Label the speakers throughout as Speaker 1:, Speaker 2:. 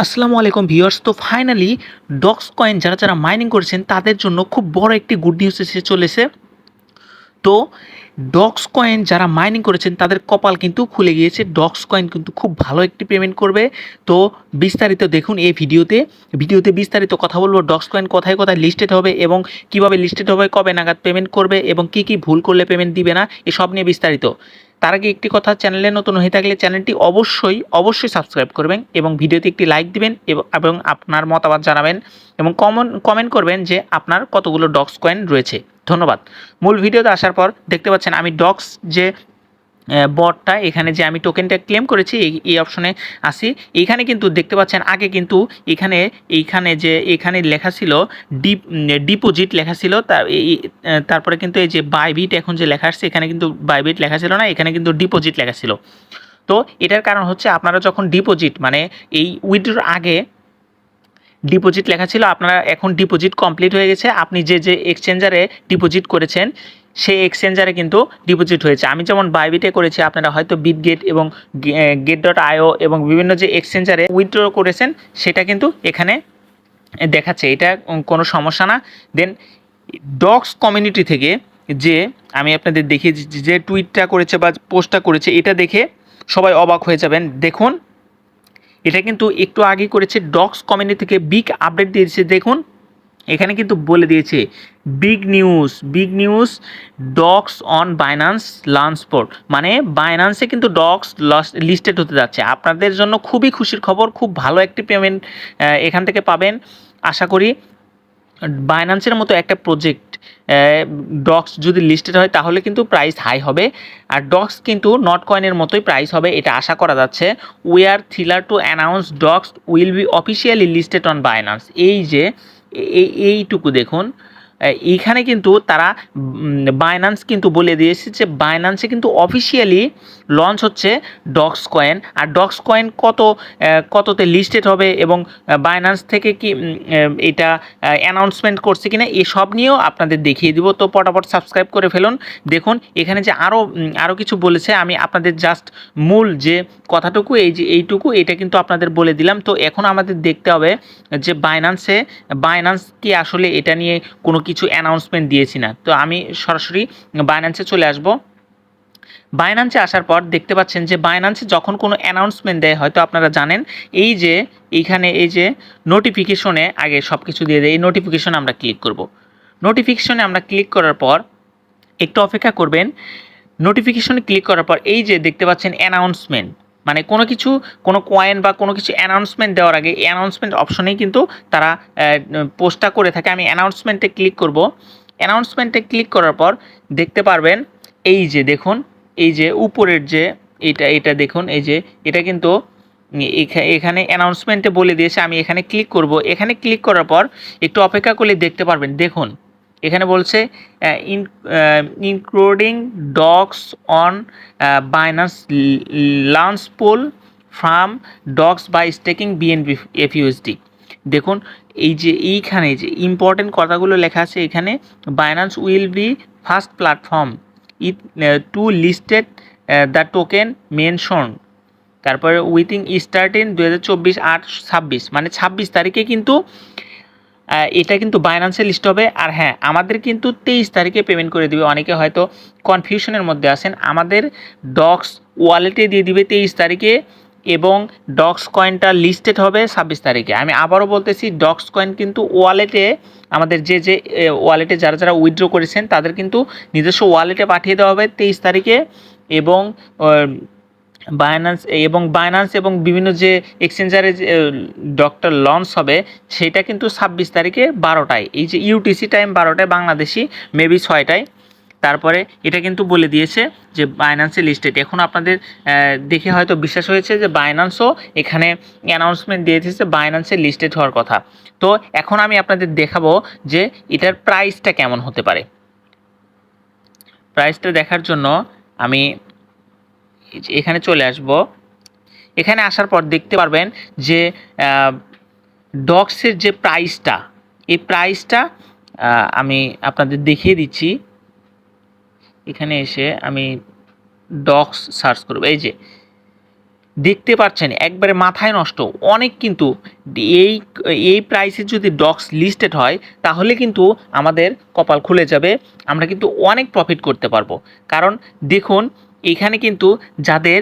Speaker 1: আসসালামু আলাইকুম ভিউয়ার্স। তো ফাইনালি ডক্স কয়েন যারা মাইনিং করেছেন তাদের জন্য খুব বড় একটি গুড নিউজ এসে চলেছে। তো ডক্স কয়েন যারা মাইনিং করেছেন তাদের কপাল কিন্তু খুলে গিয়েছে। ডক্স কয়েন কিন্তু খুব ভালো একটি পেমেন্ট করবে। তো বিস্তারিত দেখুন এই ভিডিওতে বিস্তারিত কথা বলবো। ডক্স কয়েন কোথায় লিস্টেড হবে এবং কিভাবে লিস্টেড হবে, কবে নাগাদ পেমেন্ট করবে এবং কি ভুল করলে পেমেন্ট দিবে না, এসব নিয়ে বিস্তারিত। তার আগে একটি কথা, চ্যানেলে নতুন হয়ে থাকলে চ্যানেলটি অবশ্যই সাবস্ক্রাইব করবেন এবং ভিডিওতে একটি লাইক দিবেন এবং আপনার মতামত জানাবেন এবং কমেন্ট করবেন যে আপনার কতগুলো ডক্স কয়েন রয়েছে। ধন্যবাদ। মূল ভিডিওতে আসার পর দেখতে পাচ্ছেন আমি ডক্স যে বটটা, এখানে যে আমি টোকেনটা ক্লেম করেছি এই অপশনে আসি। এইখানে কিন্তু দেখতে পাচ্ছেন আগে কিন্তু এখানে লেখা ছিল ডিপোজিট লেখা ছিল, তারপরে কিন্তু এই যে বাইবিট এখন যে লেখা আসছে এখানে কিন্তু বাইবিট লেখা ছিল না, এখানে কিন্তু ডিপোজিট লেখা ছিল। তো এটার কারণ হচ্ছে আপনারা যখন ডিপোজিট মানে এই উইথড্রর আগে ডিপোজিট লেখা ছিল, আপনারা এখন ডিপোজিট কমপ্লিট হয়ে গেছে, আপনি যে এক্সচেঞ্জারে ডিপোজিট করেছেন সেই এক্সচেঞ্জারে কিন্তু ডিপোজিট হয়েছে। আমি যেমন বাইবিটে করেছি, আপনারা হয়তো বিটগেট এবং get.io এবং বিভিন্ন যে এক্সচেঞ্জারে উইথড্র করেছেন সেটা কিন্তু এখানে দেখাচ্ছে। এটা কোনো সমস্যা না। দেন ডক্স কমিউনিটি থেকে যে আমি আপনাদের দেখিয়ে যে টুইটটা করেছে বা পোস্টটা করেছে, এটা দেখে সবাই অবাক হয়ে যাবেন। দেখুন, এটা কিন্তু একটু আগে করেছে, ডক্স কমিউনিটি থেকে বিগ আপডেট দিয়েছে। দেখুন এখানে কিন্তু বলে দিয়েছে big news Docs on Binance launchport, মানে বাইন্যান্সে কিন্তু ডক্স লিস্টেড হতে যাচ্ছে। আপনাদের জন্য খুবই খুশির খবর, খুব ভালো একটি পেমেন্ট এখান থেকে পাবেন আশা করি। বাইন্যান্সের মতো একটা প্রজেক্ট ডক্স যদি লিস্টেড হয় তাহলে কিন্তু প্রাইস হাই হবে, আর ডক্স কিন্তু নট কয়েনের মতোই প্রাইস হবে, এটা আশা করা যাচ্ছে। We are thrilled to announce DOGS will be officially listed on Binance. এই যে এইটুকু দেখুন, এইখানে কিন্তু তারা বাইন্যান্স কিন্তু বলে দিয়েছে যে বাইন্যান্সে কিন্তু অফিসিয়ালি লঞ্চ হচ্ছে ডক্স কয়েন। আর ডক্স কয়েন কততে লিস্টেড হবে এবং বাইন্যান্স থেকে কি এটা অ্যানাউন্সমেন্ট করছে কিনা এসব নিয়েও আপনাদের দেখিয়ে দিব। তো পটাপট সাবস্ক্রাইব করে ফেলুন। দেখুন এখানে যে আরও কিছু বলেছে, আমি আপনাদের জাস্ট মূল যে কথাটুকু এইটুকু এটা কিন্তু আপনাদের বলে দিলাম। তো এখন আমাদের দেখতে হবে যে বাইন্যান্স কি আসলে এটা নিয়ে কোনো কিছু অ্যানাউন্সমেন্ট দিয়েছি না। তো আমি সরাসরি বাইন্যান্সে চলে আসব। বাইন্যান্সে আসার পর দেখতে পাচ্ছেন যে বাইন্যান্সে যখন কোনো অ্যানাউন্সমেন্ট দেয়, হয়তো আপনারা জানেন, এইখানে এই যে নোটিফিকেশনে আগে সব কিছু দিয়ে দেয়। এই নোটিফিকেশনে আমরা ক্লিক করব। নোটিফিকেশনে আমরা ক্লিক করার পর একটু অপেক্ষা করবেন। নোটিফিকেশনে ক্লিক করার পর এই যে দেখতে পাচ্ছেন অ্যানাউন্সমেন্ট, মানে কোনো কয়েন বা কোনো কিছু অ্যানাউন্সমেন্ট দেওয়ার আগে অ্যানাউন্সমেন্ট অপশনেই কিন্তু তারা পোস্টটা করে থাকে। আমি অ্যানাউন্সমেন্টে ক্লিক করব। অ্যানাউন্সমেন্টে ক্লিক করার পর দেখতে পারবেন এই যে দেখুন, এই যে উপরের যে এটা দেখুন, এই যে এটা কিন্তু এখানে অ্যানাউন্সমেন্টে বলে দিয়েছে। আমি এখানে ক্লিক করব। এখানে ক্লিক করার পর একটু অপেক্ষা করলে দেখতে পারবেন। দেখুন এখানে বলছে including Docs on Binance launch pool from Docs by staking BNB FUSD. দেখুন এইখানে যে ইম্পর্টেন্ট কথাগুলো লেখা আছে, এখানে Binance will be first platform it to listed the token mention, তারপরে উইথিং স্টার্টিং 2024/8/26, মানে 26 তারিখে কিন্তু এটা কিন্তু বাইন্যান্সে লিস্ট হবে। আর হ্যাঁ, আমাদের কিন্তু 23 তারিখে পেমেন্ট করে দিবে। অনেকে হয়তো কনফিউশনের মধ্যে আছেন, আমাদের ডক্স ওয়ালেটে দিয়ে দিবে 23 তারিখে এবং ডক্স কয়েনটা লিস্টেড হবে 26 তারিখে। আমি আবারও বলতেছি, ডক্স কয়েন কিন্তু ওয়ালেটে আমাদের যে ওয়ালেটে যারা উইথড্র করেছেন তাদের কিন্তু নিজস্ব ওয়ালেটে পাঠিয়ে দেওয়া হবে 23 তারিখে, এবং বাইন্যান্স এবং বিভিন্ন যে এক্সচেঞ্জারে ডক্টর লঞ্চ হবে সেটা কিন্তু 26 তারিখে 12টায়, এই যে ইউটিসি টাইম 12টায়, বাংলাদেশি মেবি 6টায়। তারপরে এটা কিন্তু বলে দিয়েছে যে বাইন্যান্সে লিস্টেড। এখন আপনাদের দেখে হয়তো বিশ্বাস হয়েছে যে বাইন্যান্সও এখানে অ্যানাউন্সমেন্ট দিয়ে দিয়েছে বাইন্যান্সে লিস্টেড হওয়ার কথা। তো এখন আমি আপনাদের দেখাবো যে এটার প্রাইসটা কেমন হতে পারে। প্রাইসটা দেখার জন্য আমি এখানে চলে আসব। এখানে আসার পর দেখতে পারবেন যে ডক্সের যে প্রাইসটা, এই প্রাইসটা আমি আপনাদের দেখিয়ে দিচ্ছি। এখানে এসে আমি ডক্স সার্চ করব। এই যে দেখতে পাচ্ছেন একবারে মাথায় নষ্ট অনেক, কিন্তু এই এই প্রাইসে যদি ডক্স লিস্টেড হয় তাহলে কিন্তু আমাদের কপাল খুলে যাবে, আমরা কিন্তু অনেক প্রফিট করতে পারবো। কারণ দেখুন এখানে কিন্তু যাদের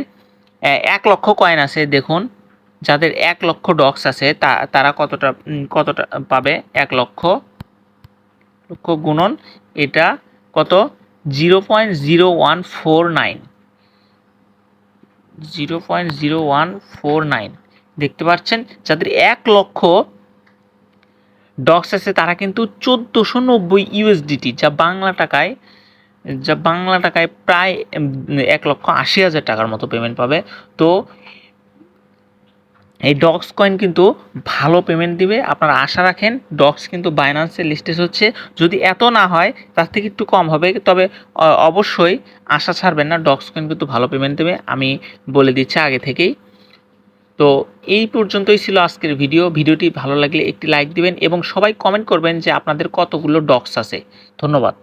Speaker 1: 1 লক্ষ কয়েন আছে, দেখুন যাদের 1 লক্ষ ডক্স আছে তারা কতটা পাবে। 1 লক্ষ গুণন এটা কত, 0.0149, 0.0149 দেখতে পাচ্ছেন। যাদের 1 লক্ষ ডক্স আছে তারা কিন্তু 1490 ইউএসডিটি, যা বাংলা টাকায় প্রায় 1,80,000 টাকার মতো পেমেন্ট পাবে। তো এই ডক্স কয়েন কিন্তু ভালো পেমেন্ট দিবে, আপনারা আশা রাখেন। ডক্স কিন্তু বাইন্যান্সে লিস্টেড হচ্ছে, যদি এত না হয় তার থেকে একটু কম হবে, তবে অবশ্যই আশা ছাড়বেন না, ডক্স কয়েন কিন্তু ভালো পেমেন্ট দেবে, আমি বলে দিচ্ছি আগে থেকেই। তো এই পর্যন্তই ছিল আজকের ভিডিওটি ভালো লাগলে একটি লাইক দিবেন এবং সবাই কমেন্ট করবেন যে আপনাদের কতগুলো ডক্স আছে। ধন্যবাদ।